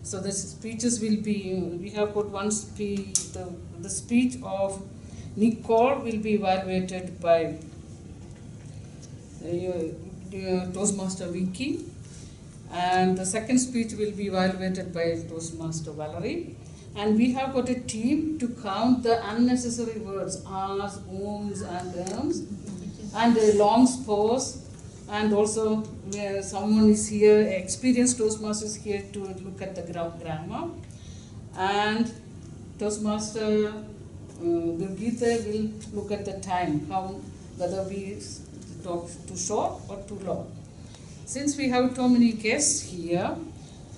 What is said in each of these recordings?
So the speeches will be, we have got one speech, the speech of Nicole will be evaluated by Toastmaster Vicky, and the second speech will be evaluated by Toastmaster Valerie. And we have got a team to count the unnecessary words, ahs, ums and and the long pause. And also someone is here, experienced Toastmaster is here to look at the grammar. And Toastmaster Birgitte will look at the time, whether we talk too short or too long. Since we have so many guests here,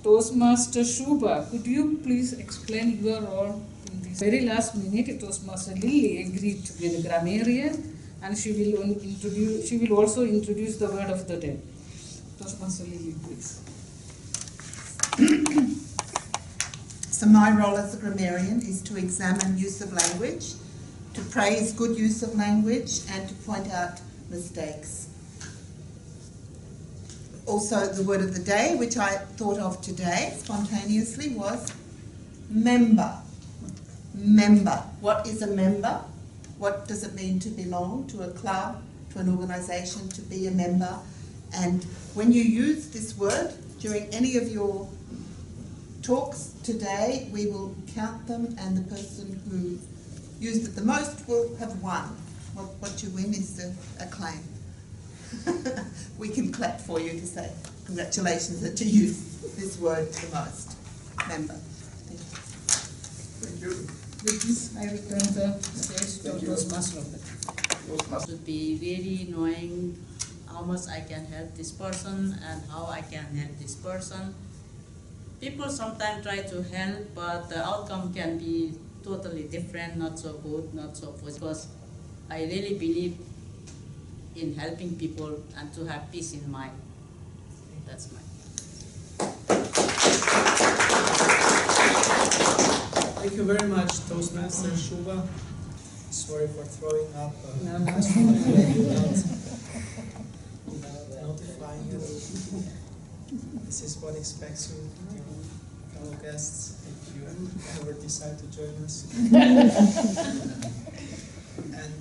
Toastmaster Shuba, could you please explain your role in this? Very last minute, Toastmaster Lilly agreed to be the grammarian, and she will also introduce the word of the day. Toastmaster Lilly, please. So my role as a grammarian is to examine use of language, to praise good use of language, and to point out mistakes. Also, the word of the day, which I thought of today spontaneously, was member. Member. What is a member? What does it mean to belong to a club, to an organisation, to be a member? And when you use this word during any of your talks today, we will count them, and the person who used it the most will have won. What you win is the acclaim. We can clap for you to say congratulations that you used this word the most. Member. Thank you. With this, I return the stage to Toastmaster. It would be very knowing how much I can help this person and how I can help this person. People sometimes try to help, but the outcome can be totally different, not so good, not so positive. Because I really believe in helping people and to have peace in mind. That's my. Thank you very much, Toastmaster Shuba. Sorry for throwing up without notifying you. This is what expects you, fellow guests, if you ever decide to join us. And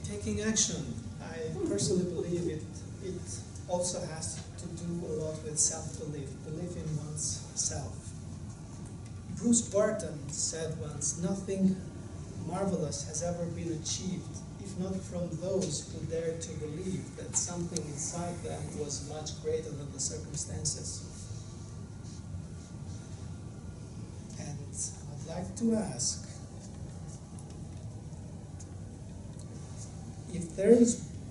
taking action, I personally believe it also has to do a lot with self-belief, belief in one's self. Bruce Barton said once, nothing marvelous has ever been achieved, if not from those who dared to believe that something inside them was much greater than the circumstances. And I'd like to ask, if there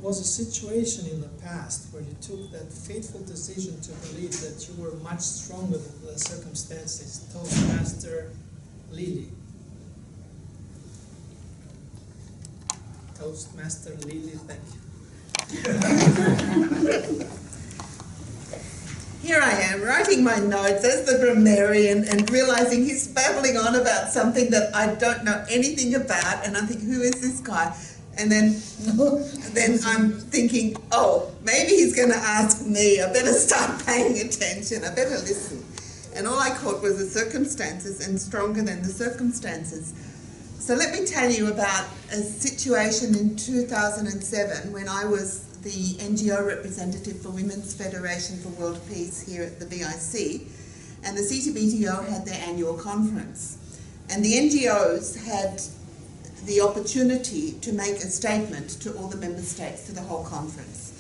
was a situation in the past where you took that fateful decision to believe that you were much stronger than the circumstances, Toastmaster Lilly. Toastmaster Lilly, thank you. Here I am, writing my notes as the grammarian and realising he's babbling on about something that I don't know anything about, and I'm thinking, who is this guy? And then I'm thinking, oh, maybe he's going to ask me. I better start paying attention. I better listen. And all I caught was the circumstances and stronger than the circumstances. So let me tell you about a situation in 2007 when I was the NGO representative for Women's Federation for World Peace here at the VIC. And the CTBTO had their annual conference. And the NGOs had the opportunity to make a statement to all the member states, to the whole conference.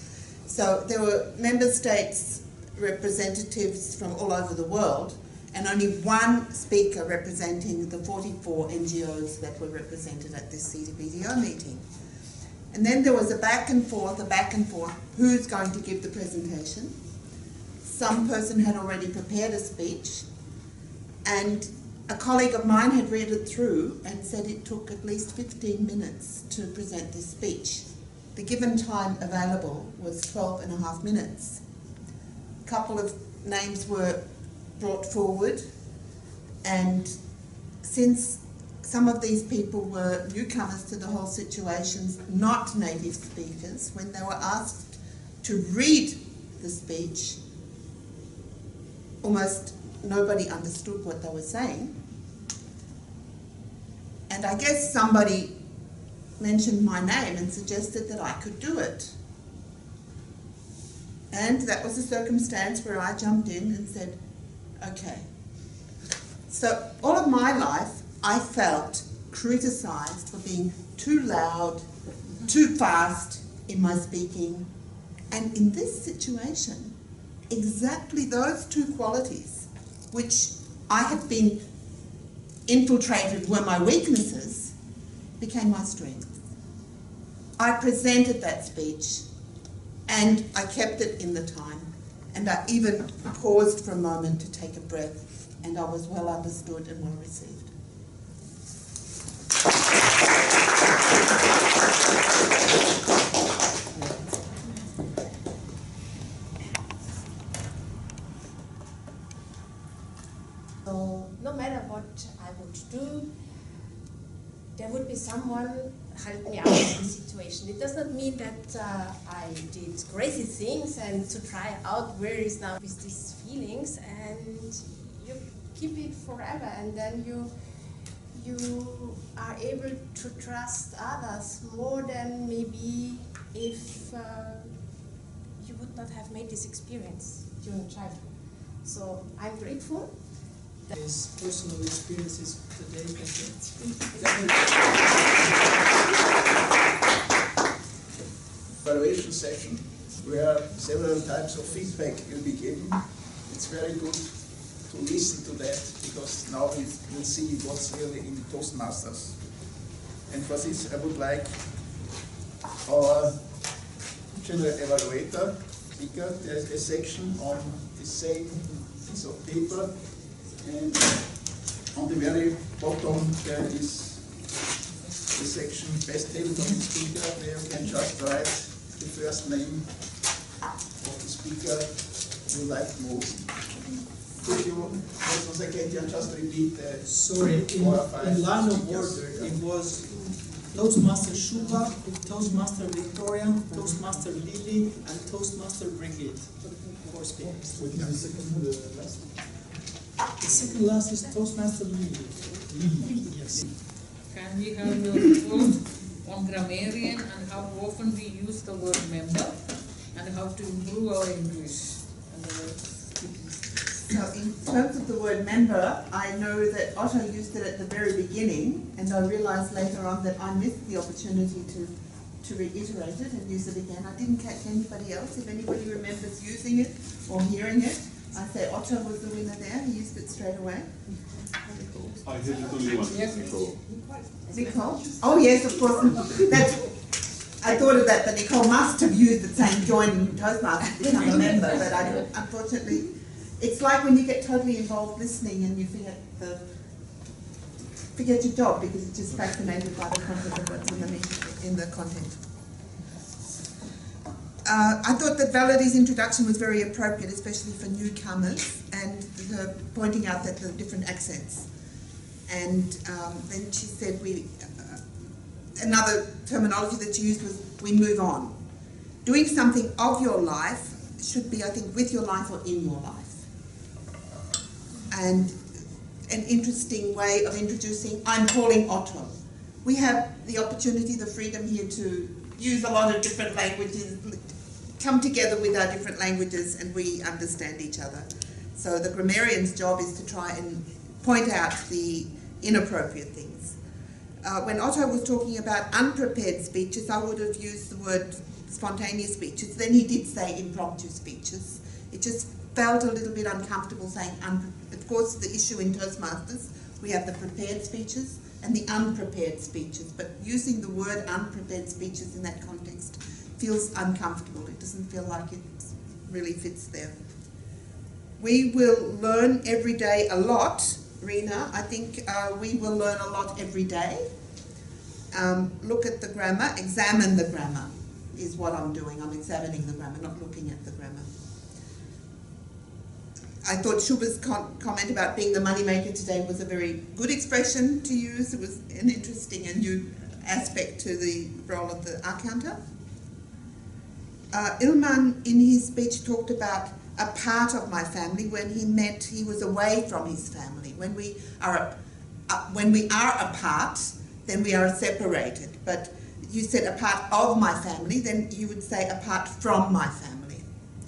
So there were member states representatives from all over the world, and only one speaker representing the 44 NGOs that were represented at this CTBTO meeting. And then there was a back and forth, who's going to give the presentation. Some person had already prepared a speech, and a colleague of mine had read it through and said it took at least 15 minutes to present this speech. The given time available was 12.5 minutes. A couple of names were brought forward, and since some of these people were newcomers to the whole situation, not native speakers, when they were asked to read the speech, almost nobody understood what they were saying. And I guess somebody mentioned my name and suggested that I could do it. And that was a circumstance where I jumped in and said, okay. So all of my life, I felt criticized for being too loud, too fast in my speaking. And in this situation, exactly those two qualities, which I had been infiltrated were my weaknesses, became my strength. I presented that speech and I kept it in the time, and I even paused for a moment to take a breath, and I was well understood and well received. So no matter what I would do, there would be someone help me out in the situation. It does not mean that I did crazy things and to try out where is now with these feelings, and you keep it forever, and then you are able to trust others more than maybe if you would not have made this experience during childhood. So I'm grateful. His personal experiences today can evaluation session where several types of feedback will be given. It's very good to listen to that, because now we will see what's really in Toastmasters. And for this I would like our general evaluator, speaker, there's a section on the same piece of paper, and on the very bottom there is the section best telephone speaker, where you can just write the first name of the speaker you like most. Could you once again just repeat the sorry, in line of order, it was Toastmaster Shuba, Toastmaster Victoria, Toastmaster Lilly, and Toastmaster Brigitte. 4 speakers. What is the second last? The second last is Toastmaster Lilly. Yes. Can we have your report on Grammarian and how often we use the word member and how to improve our English? So in terms of the word member, I know that Otto used it at the very beginning, and I realised later on that I missed the opportunity to reiterate it and use it again. I didn't catch anybody else. If anybody remembers using it or hearing it, I say Otto was the winner there. He used it straight away. I did it only once, Nicole. Nicole? Oh yes, of course. I thought of that, but Nicole must have used it saying join Toastmasters to become a member, but I didn't, unfortunately. It's like when you get totally involved listening and you forget your job because you're just fascinated by the content of what's in the content. I thought that Valerie's introduction was very appropriate, especially for newcomers, and her pointing out that the different accents. And then she said another terminology that she used was we move on. Doing something of your life should be, I think, with your life or in your life. And an interesting way of introducing, I'm calling Otto. We have the opportunity, the freedom here to use a lot of different languages, come together with our different languages, and we understand each other. So the grammarian's job is to try and point out the inappropriate things. When Otto was talking about unprepared speeches, I would have used the word spontaneous speeches. Then he did say impromptu speeches. It just felt a little bit uncomfortable saying unprepared. Of course, the issue in Toastmasters, we have the prepared speeches and the unprepared speeches, but using the word unprepared speeches in that context feels uncomfortable. It doesn't feel like it really fits there. We will learn every day a lot, Rena. I think we will learn a lot every day. Look at the grammar, examine the grammar is what I'm doing. I'm examining the grammar, not looking at the grammar. I thought Shuba's comment about being the moneymaker today was a very good expression to use. It was an interesting and new aspect to the role of the accountant. Ilman, in his speech, talked about a part of my family when he meant he was away from his family. When we are apart, then we are separated. But you said a part of my family, then you would say apart from my family.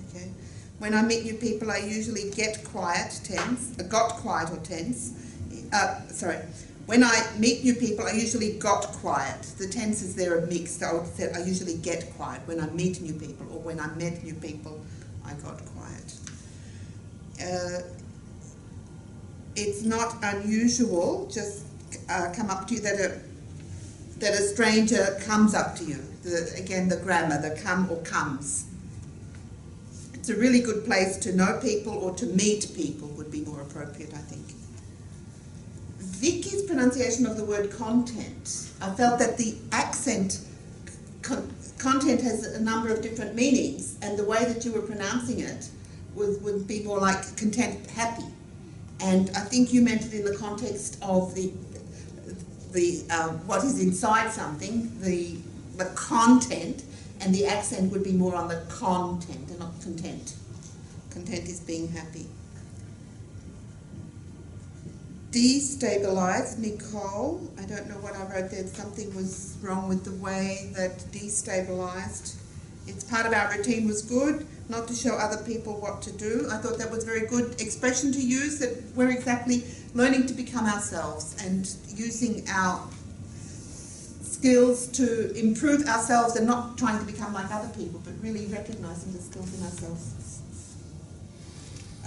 Okay. When I meet new people, I usually get quiet, tense, got quiet or tense. When I meet new people, I usually got quiet. The tenses there are mixed. I would say I usually get quiet when I meet new people, or when I met new people, I got quiet. It's not unusual, just come up to you, that a stranger comes up to you. Again, the grammar, the come or comes. It's a really good place to know people or to meet people would be more appropriate, I think. Vicky's pronunciation of the word content, I felt that the accent, content has a number of different meanings, and the way that you were pronouncing it would be more like content, happy. And I think you meant it in the context of the what is inside something, the content, and the accent would be more on the content and not content. Content is being happy. Destabilized, Nicole, I don't know what I wrote there, something was wrong with the way that destabilized. It's part of our routine was good, not to show other people what to do. I thought that was a very good expression to use, that we're exactly learning to become ourselves and using our skills to improve ourselves and not trying to become like other people, but really recognizing the skills in ourselves.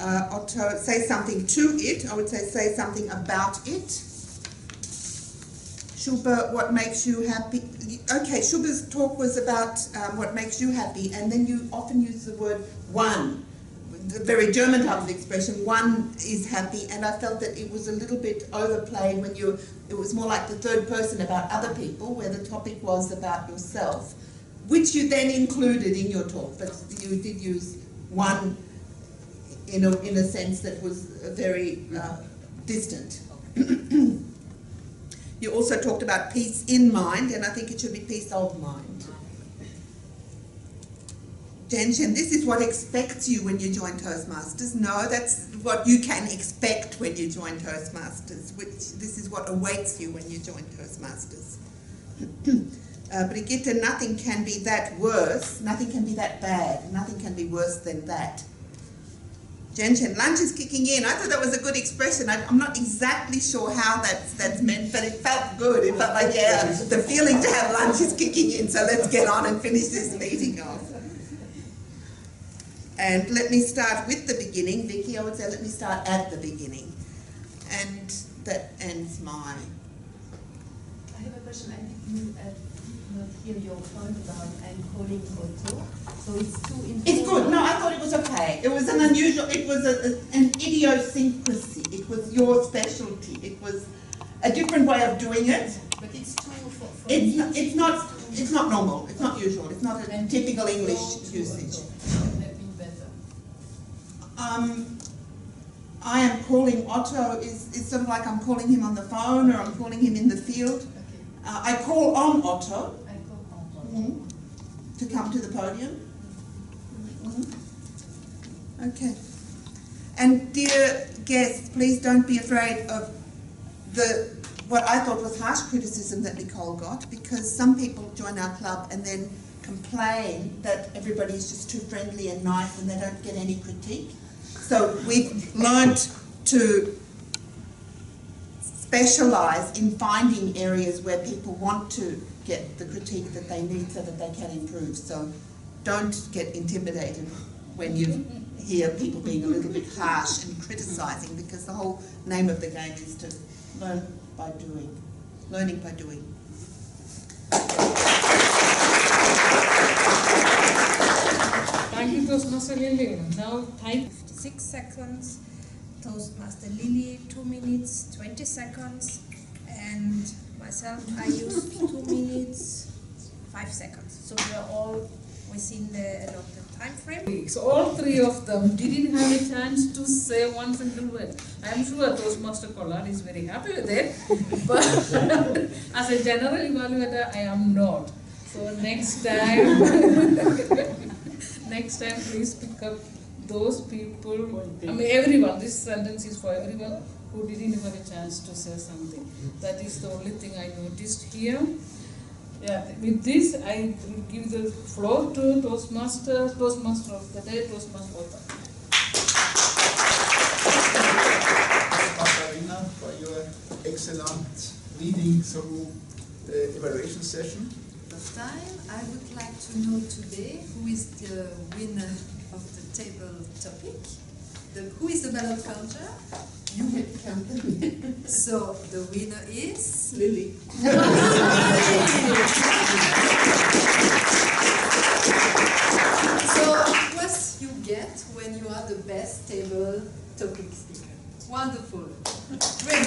Otto, say something to it. I would say something about it. Shuba, what makes you happy? Okay, Shuba's talk was about what makes you happy, and then you often use the word one. The very German type of expression, one is happy, and I felt that it was a little bit overplayed when it was more like the third person about other people, where the topic was about yourself, which you then included in your talk, but you did use one in a sense that was very distant. You also talked about peace in mind, and I think it should be peace of mind. Genshin, this is what expects you when you join Toastmasters. No, that's what you can expect when you join Toastmasters, this is what awaits you when you join Toastmasters. Brigitte, nothing can be that worse, nothing can be that bad, nothing can be worse than that. Genshin, lunch is kicking in. I thought that was a good expression. I'm not exactly sure how that's meant, but it felt good. It felt like, yeah, the feeling to have lunch is kicking in, so let's get on and finish this meeting off. And let me start with the beginning. Vicky, I would say let me start at the beginning. And that ends my... I have a question. I did not hear your point about I'm calling Otto. So it's too informal. It's good. No, I thought it was okay. It was an unusual, it was an idiosyncrasy. It was your specialty. It was a different way of doing it. But it's too for it's not normal. It's not usual. It's not a typical English usage. I am calling Otto is sort of like I'm calling him on the phone or I'm calling him in the field. Okay. I call on Otto I call on to come to the podium. Okay. And dear guests, please don't be afraid of what I thought was harsh criticism that Nicole got, because some people join our club and then complain that everybody is just too friendly and nice and they don't get any critique. So we've learned to specialise in finding areas where people want to get the critique that they need so that they can improve. So don't get intimidated when you hear people being a little bit harsh and criticising, because the whole name of the game is to learn by doing, learning by doing. Thank you, Toastmaster Lilly. Now time. 56 seconds. Toastmaster Lilly 2 minutes 20 seconds, and myself I used 2 minutes 5 seconds. So we are all within the allotted time frame. So all three of them didn't have a chance to say one single word. I am sure Toastmaster Collard is very happy with it, but as a general evaluator, I am not. So next time, please pick up those people, I mean everyone, this sentence is for everyone who didn't have a chance to say something. That is the only thing I noticed here. Yeah, with this I will give the floor to Toastmaster of the day, Toastmaster Walter. Marina, for your excellent leading through the evaluation session. First time, I would like to know today who is the winner of the table topic. Who is the ballot counter? You have counted. So the winner is Lily. So what you get when you are the best table topic speaker. Wonderful. Great.